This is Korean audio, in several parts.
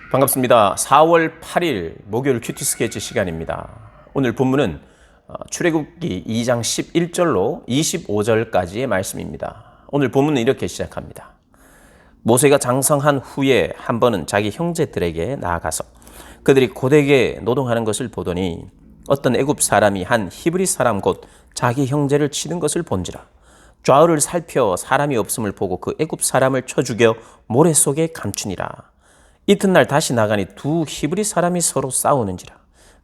반갑습니다. 4월 8일 목요일 큐티 스케치 시간입니다. 오늘 본문은 출애굽기 2장 11절로 25절까지의 말씀입니다. 오늘 본문은 이렇게 시작합니다. 모세가 장성한 후에 한 번은 자기 형제들에게 나아가서 그들이 고되게 노동하는 것을 보더니 어떤 애굽 사람이 한 히브리 사람 곧 자기 형제를 치는 것을 본지라. 좌우를 살펴 사람이 없음을 보고 그 애굽 사람을 쳐 죽여 모래 속에 감추니라. 이튿날 다시 나가니 두 히브리 사람이 서로 싸우는지라.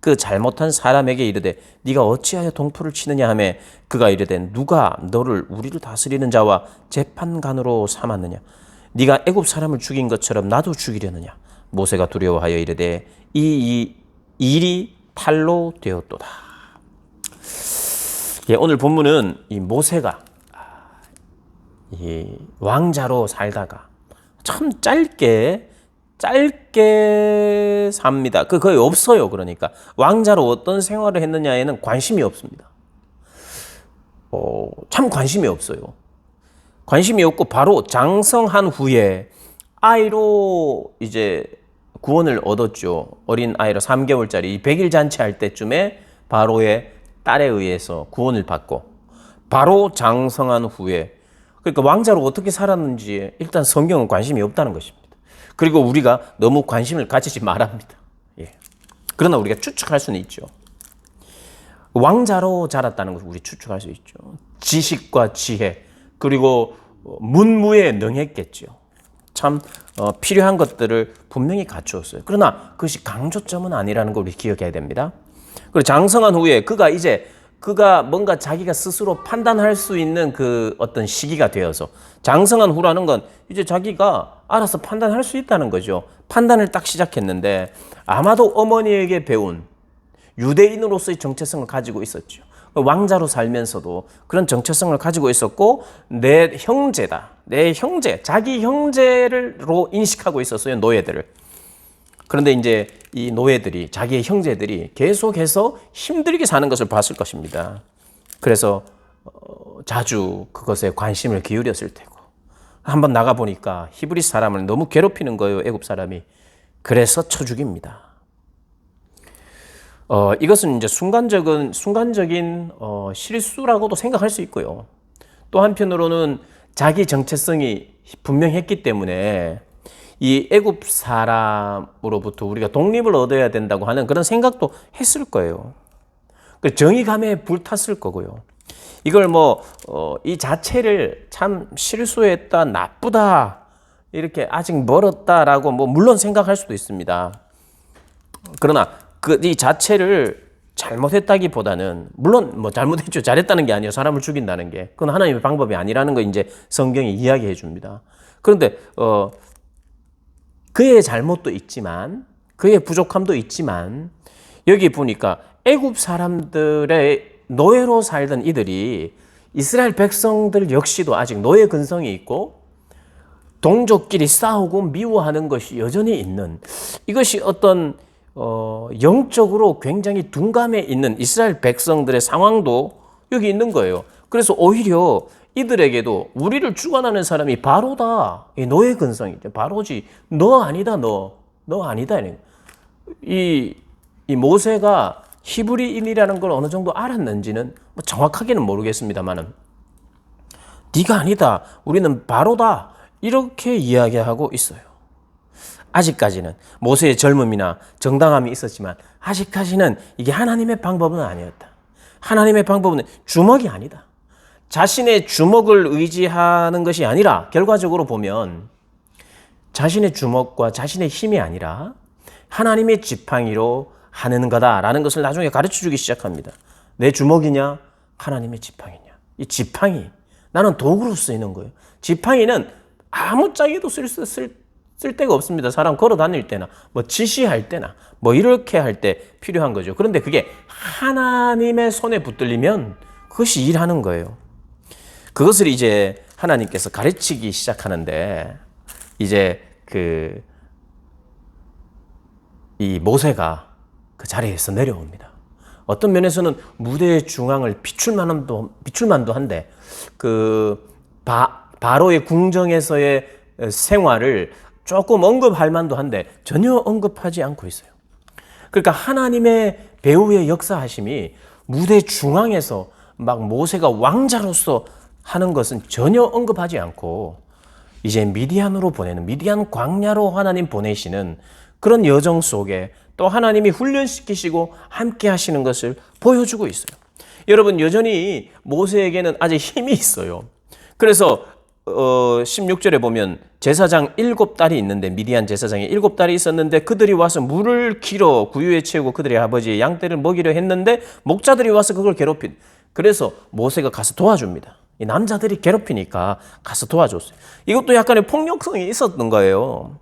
그 잘못한 사람에게 이르되 네가 어찌하여 동포를 치느냐 하매 그가 이르되 누가 너를 우리를 다스리는 자와 재판관으로 삼았느냐. 네가 애굽 사람을 죽인 것처럼 나도 죽이려느냐. 모세가 두려워하여 이르되 이 일이 탈로 되었도다. 오늘 본문은 이 모세가 이 왕자로 살다가 참 짧게 삽니다. 그 거의 없어요. 그러니까 왕자로 어떤 생활을 했느냐에는 관심이 없습니다. 참 관심이 없어요. 관심이 없고 바로 장성한 후에 아이로 이제 구원을 얻었죠. 어린 아이로 3개월짜리 100일 잔치할 때쯤에 바로의 딸에 의해서 구원을 받고 바로 장성한 후에 그러니까 왕자로 어떻게 살았는지 일단 성경은 관심이 없다는 것입니다. 그리고 우리가 너무 관심을 가지지 말합니다. 그러나 우리가 추측할 수는 있죠. 왕자로 자랐다는 것을 우리 추측할 수 있죠. 지식과 지혜 그리고 문무에 능했겠죠. 참 필요한 것들을 분명히 갖추었어요. 그러나 그것이 강조점은 아니라는 걸 우리 기억해야 됩니다. 그리고 장성한 후에 그가 뭔가 자기가 스스로 판단할 수 있는 그 어떤 시기가 되어서 장성한 후라는 건 이제 자기가 알아서 판단할 수 있다는 거죠. 판단을 딱 시작했는데 아마도 어머니에게 배운 유대인으로서의 정체성을 가지고 있었죠. 왕자로 살면서도 그런 정체성을 가지고 있었고 내 형제다. 내 형제, 자기 형제로 인식하고 있었어요. 노예들을. 그런데 이제 이 노예들이 자기의 형제들이 계속해서 힘들게 사는 것을 봤을 것입니다. 그래서 자주 그것에 관심을 기울였을 테고 한번 나가보니까 히브리 사람을 너무 괴롭히는 거예요. 애굽 사람이. 그래서 쳐 죽입니다. 이것은 이제 순간적인 실수라고도 생각할 수 있고요. 또 한편으로는 자기 정체성이 분명했기 때문에 이 애굽 사람으로부터 우리가 독립을 얻어야 된다고 하는 그런 생각도 했을 거예요. 정의감에 불탔을 거고요. 이걸 이 자체를 참 실수했다, 나쁘다, 이렇게 아직 멀었다라고 물론 생각할 수도 있습니다. 그러나 이 자체를 잘못했다기보다는 물론 잘못했죠. 잘했다는 게 아니라 사람을 죽인다는 게 그건 하나님의 방법이 아니라는 거 이제 성경이 이야기해 줍니다. 그런데 그의 잘못도 있지만 그의 부족함도 있지만 여기 보니까 애굽 사람들의 노예로 살던 이들이 이스라엘 백성들 역시도 아직 노예 근성이 있고 동족끼리 싸우고 미워하는 것이 여전히 있는 이것이 어떤 영적으로 굉장히 둔감해 있는 이스라엘 백성들의 상황도 여기 있는 거예요. 그래서 오히려 이들에게도 우리를 주관하는 사람이 바로다. 이 노예 근성이죠. 바로지. 너 아니다. 너 아니다. 이 모세가 히브리인이라는 걸 어느 정도 알았는지는 정확하게는 모르겠습니다만은 네가 아니다. 우리는 바로다. 이렇게 이야기하고 있어요. 아직까지는 모세의 젊음이나 정당함이 있었지만 아직까지는 이게 하나님의 방법은 아니었다. 하나님의 방법은 주먹이 아니다. 자신의 주먹을 의지하는 것이 아니라 결과적으로 보면 자신의 주먹과 자신의 힘이 아니라 하나님의 지팡이로 하는 거다라는 것을 나중에 가르쳐주기 시작합니다. 내 주먹이냐 하나님의 지팡이냐. 이 지팡이 나는 도구로 쓰이는 거예요. 지팡이는 아무짝에도 쓸 데가 없습니다. 사람 걸어 다닐 때나 지시할 때나 이렇게 할 때 필요한 거죠. 그런데 그게 하나님의 손에 붙들리면 그것이 일하는 거예요. 그것을 이제 하나님께서 가르치기 시작하는데 이제 이 모세가 그 자리에서 내려옵니다. 어떤 면에서는 무대의 중앙을 비출만도 한데 바로의 궁정에서의 생활을 조금 언급할 만도 한데 전혀 언급하지 않고 있어요. 그러니까 하나님의 배후의 역사하심이 무대 중앙에서 막 모세가 왕자로서 하는 것은 전혀 언급하지 않고 이제 미디안으로 보내는, 미디안 광야로 하나님 보내시는 그런 여정 속에 또 하나님이 훈련시키시고 함께 하시는 것을 보여주고 있어요. 여러분, 여전히 모세에게는 아직 힘이 있어요. 그래서 16절에 보면 제사장 7딸이 있는데, 미디안 제사장이 7딸이 있었는데 그들이 와서 물을 길어 구유에 채우고 그들의 아버지의 양떼를 먹이려 했는데 목자들이 와서 그걸 괴롭힌. 그래서 모세가 가서 도와줍니다. 이 남자들이 괴롭히니까 가서 도와줬어요. 이것도 약간의 폭력성이 있었던 거예요.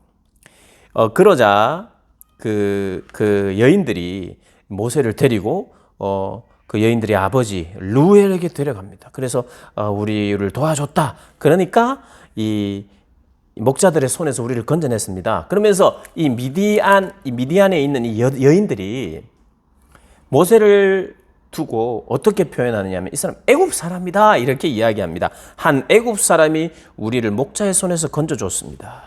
그러자 그 여인들이 모세를 데리고 그 여인들의 아버지 루엘에게 데려갑니다. 그래서 우리를 도와줬다. 그러니까 이 목자들의 손에서 우리를 건져냈습니다. 그러면서 이 미디안에 있는 이 여인들이 모세를 두고 어떻게 표현하느냐면 이 사람 애굽 사람이다 이렇게 이야기합니다. 한 애굽 사람이 우리를 목자의 손에서 건져줬습니다.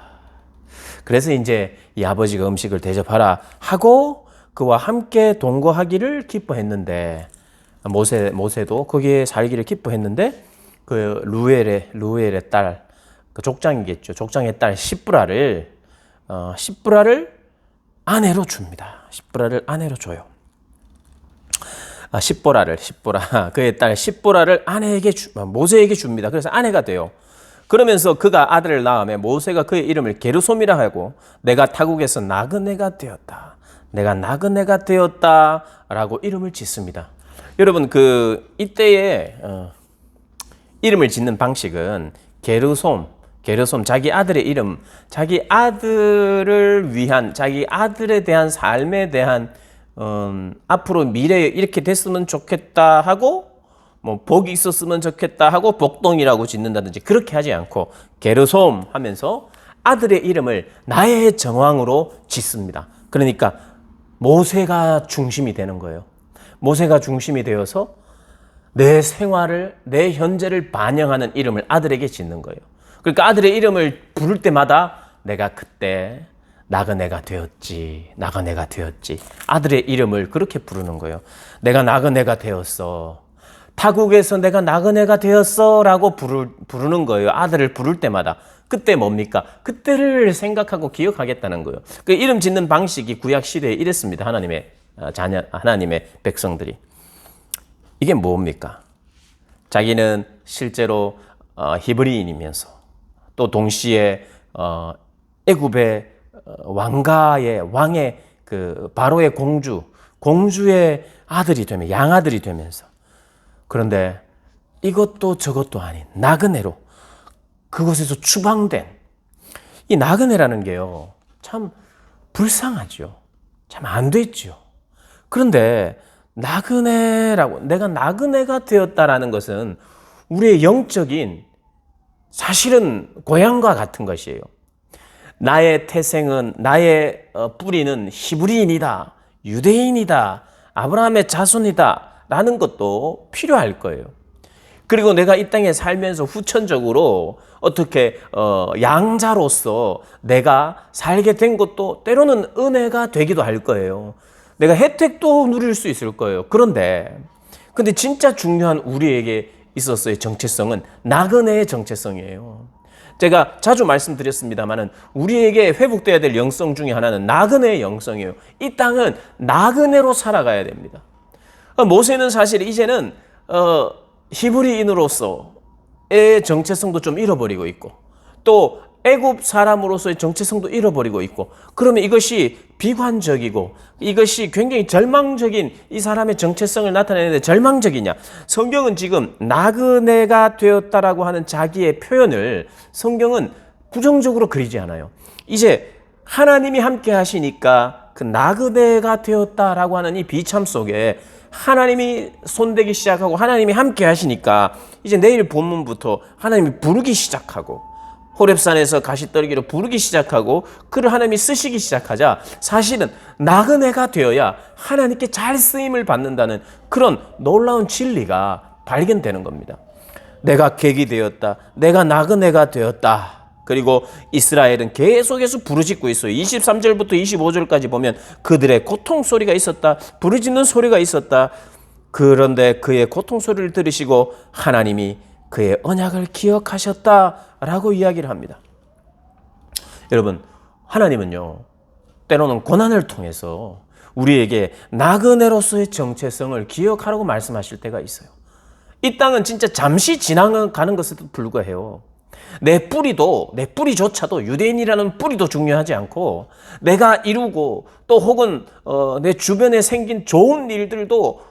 그래서 이제 이 아버지가 음식을 대접하라 하고 그와 함께 동거하기를 기뻐했는데, 모세도 거기에 살기를 기뻐했는데 그 루엘의 딸, 그 족장이겠죠. 족장의 딸 시브라를 아내로 줍니다. 시브라를 아내로 줘요. 시보라 그의 딸 시보라를 모세에게 줍니다. 그래서 아내가 돼요. 그러면서 그가 아들을 낳으며 모세가 그의 이름을 게르솜이라 하고 내가 타국에서 나그네가 되었다. 내가 나그네가 되었다라고 이름을 짓습니다. 여러분, 이때의 이름을 짓는 방식은 게르솜 자기 아들의 이름, 자기 아들을 위한, 자기 아들에 대한 삶에 대한 앞으로 미래에 이렇게 됐으면 좋겠다 하고 뭐 복이 있었으면 좋겠다 하고 복동이라고 짓는다든지 그렇게 하지 않고 게르솜 하면서 아들의 이름을 나의 정왕으로 짓습니다. 그러니까 모세가 중심이 되는 거예요. 모세가 중심이 되어서 내 생활을, 내 현재를 반영하는 이름을 아들에게 짓는 거예요. 그러니까 아들의 이름을 부를 때마다 내가 그때 나그네가 되었지. 아들의 이름을 그렇게 부르는 거예요. 내가 나그네가 되었어. 타국에서 내가 나그네가 되었어 라고 부르는 거예요. 아들을 부를 때마다. 그때 뭡니까? 그때를 생각하고 기억하겠다는 거예요. 그 이름 짓는 방식이 구약 시대에 이랬습니다. 하나님의 자녀, 하나님의 백성들이. 이게 뭡니까? 자기는 실제로 히브리인이면서 또 동시에 애굽의 왕의 그 바로의 공주의 아들이 되면, 양아들이 되면서, 그런데 이것도 저것도 아닌 나그네로 그곳에서 추방된 이 나그네라는 게요, 참 불쌍하죠. 참 안 됐죠. 그런데 내가 나그네가 되었다라는 것은 우리의 영적인, 사실은 고향과 같은 것이에요. 나의 태생은, 나의 뿌리는 히브리인이다, 유대인이다, 아브라함의 자손이다 라는 것도 필요할 거예요. 그리고 내가 이 땅에 살면서 후천적으로 어떻게 양자로서 내가 살게 된 것도 때로는 은혜가 되기도 할 거예요. 내가 혜택도 누릴 수 있을 거예요. 근데 진짜 중요한 우리에게 있었어의 정체성은 나그네의 정체성이에요. 제가 자주 말씀드렸습니다만은 우리에게 회복돼야 될 영성 중에 하나는 나그네의 영성이에요. 이 땅은 나그네로 살아가야 됩니다. 모세는 사실 이제는 히브리인으로서의 정체성도 좀 잃어버리고 있고, 또 애굽 사람으로서의 정체성도 잃어버리고 있고, 그러면 이것이 비관적이고 이것이 굉장히 절망적인 이 사람의 정체성을 나타내는데 절망적이냐? 성경은 지금 나그네가 되었다라고 하는 자기의 표현을 성경은 부정적으로 그리지 않아요. 이제 하나님이 함께 하시니까 그 나그네가 되었다라고 하는 이 비참 속에 하나님이 손대기 시작하고 하나님이 함께 하시니까 이제 내일 본문부터 하나님이 부르기 시작하고 호렙산에서 가시떨기로 부르기 시작하고 그를 하나님이 쓰시기 시작하자 사실은 나그네가 되어야 하나님께 잘 쓰임을 받는다는 그런 놀라운 진리가 발견되는 겁니다. 내가 객이 되었다. 내가 나그네가 되었다. 그리고 이스라엘은 계속해서 부르짖고 있어요. 23절부터 25절까지 보면 그들의 고통 소리가 있었다. 부르짖는 소리가 있었다. 그런데 그의 고통 소리를 들으시고 하나님이 그의 언약을 기억하셨다라고 이야기를 합니다. 여러분, 하나님은요, 때로는 고난을 통해서 우리에게 나그네로서의 정체성을 기억하라고 말씀하실 때가 있어요. 이 땅은 진짜 잠시 지나가는 것에도 불구해요. 내 뿌리조차도 유대인이라는 뿌리도 중요하지 않고 내가 이루고 또 혹은 내 주변에 생긴 좋은 일들도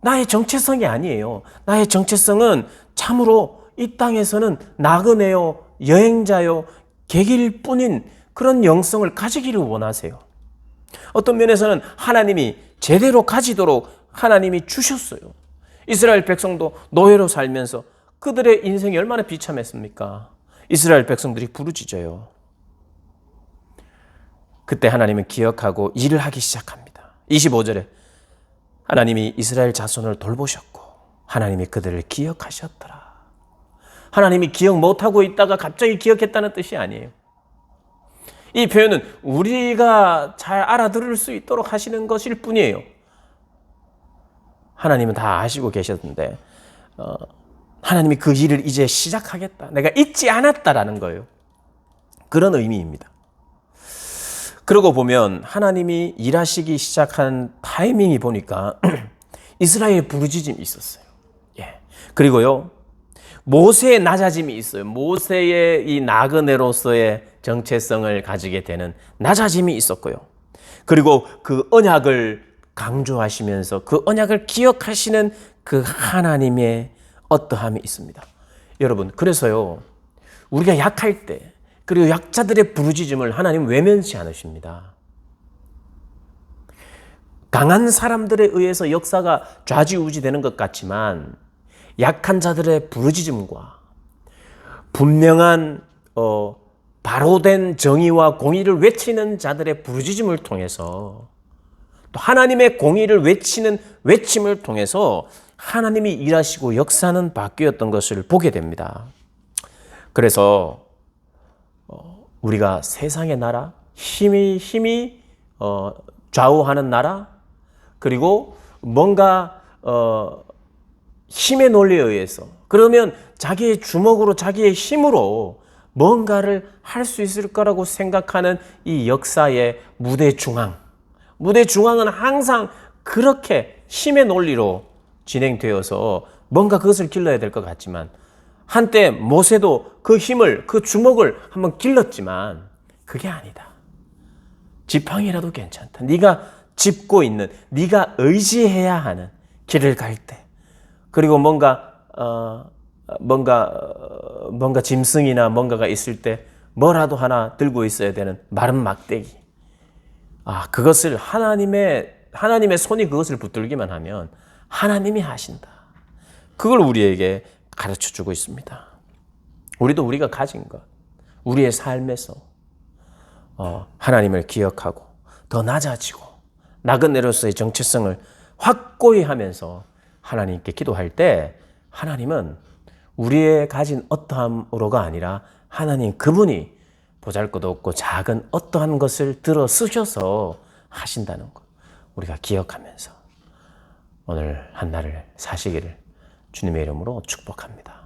나의 정체성이 아니에요. 나의 정체성은 참으로 이 땅에서는 나그네요, 여행자요, 객일 뿐인 그런 영성을 가지기를 원하세요. 어떤 면에서는 하나님이 제대로 가지도록 하나님이 주셨어요. 이스라엘 백성도 노예로 살면서 그들의 인생이 얼마나 비참했습니까? 이스라엘 백성들이 부르짖어요. 그때 하나님은 기억하고 일을 하기 시작합니다. 25절에 하나님이 이스라엘 자손을 돌보셨고 하나님이 그들을 기억하셨더라. 하나님이 기억 못하고 있다가 갑자기 기억했다는 뜻이 아니에요. 이 표현은 우리가 잘 알아들을 수 있도록 하시는 것일 뿐이에요. 하나님은 다 아시고 계셨는데 하나님이 그 일을 이제 시작하겠다. 내가 잊지 않았다라는 거예요. 그런 의미입니다. 그러고 보면 하나님이 일하시기 시작한 타이밍이 보니까 이스라엘 부르짖음이 있었어요. 예. 그리고요, 모세의 낮아짐이 있어요. 모세의 이 나그네로서의 정체성을 가지게 되는 낮아짐이 있었고요. 그리고 그 언약을 강조하시면서 그 언약을 기억하시는 그 하나님의 어떠함이 있습니다. 여러분, 그래서요, 우리가 약할 때, 그리고 약자들의 부르짖음을 하나님 외면치 않으십니다. 강한 사람들에 의해서 역사가 좌지우지되는 것 같지만 약한 자들의 부르짖음과 분명한 바로된 정의와 공의를 외치는 자들의 부르짖음을 통해서 또 하나님의 공의를 외치는 외침을 통해서 하나님이 일하시고 역사는 바뀌었던 것을 보게 됩니다. 그래서 우리가 세상의 나라, 힘이 좌우하는 나라, 그리고 뭔가 힘의 논리에 의해서, 그러면 자기의 주먹으로 자기의 힘으로 뭔가를 할 수 있을 거라고 생각하는 이 역사의 무대 중앙은 항상 그렇게 힘의 논리로 진행되어서 뭔가 그것을 길러야 될 것 같지만, 한때 모세도 그 힘을, 그 주먹을 한번 길렀지만 그게 아니다. 지팡이라도 괜찮다. 네가 짚고 있는, 네가 의지해야 하는 길을 갈 때, 그리고 뭔가 짐승이나 뭔가가 있을 때 뭐라도 하나 들고 있어야 되는 마른 막대기. 그것을 하나님의 손이 그것을 붙들기만 하면 하나님이 하신다. 그걸 우리에게 가르쳐 주고 있습니다. 우리도 우리가 가진 것, 우리의 삶에서 하나님을 기억하고 더 낮아지고 나그네로서의 정체성을 확고히 하면서 하나님께 기도할 때 하나님은 우리의 가진 어떠함으로가 아니라 하나님 그분이 보잘것없고 작은 어떠한 것을 들어 쓰셔서 하신다는 것, 우리가 기억하면서 오늘 한 날을 사시기를 주님의 이름으로 축복합니다.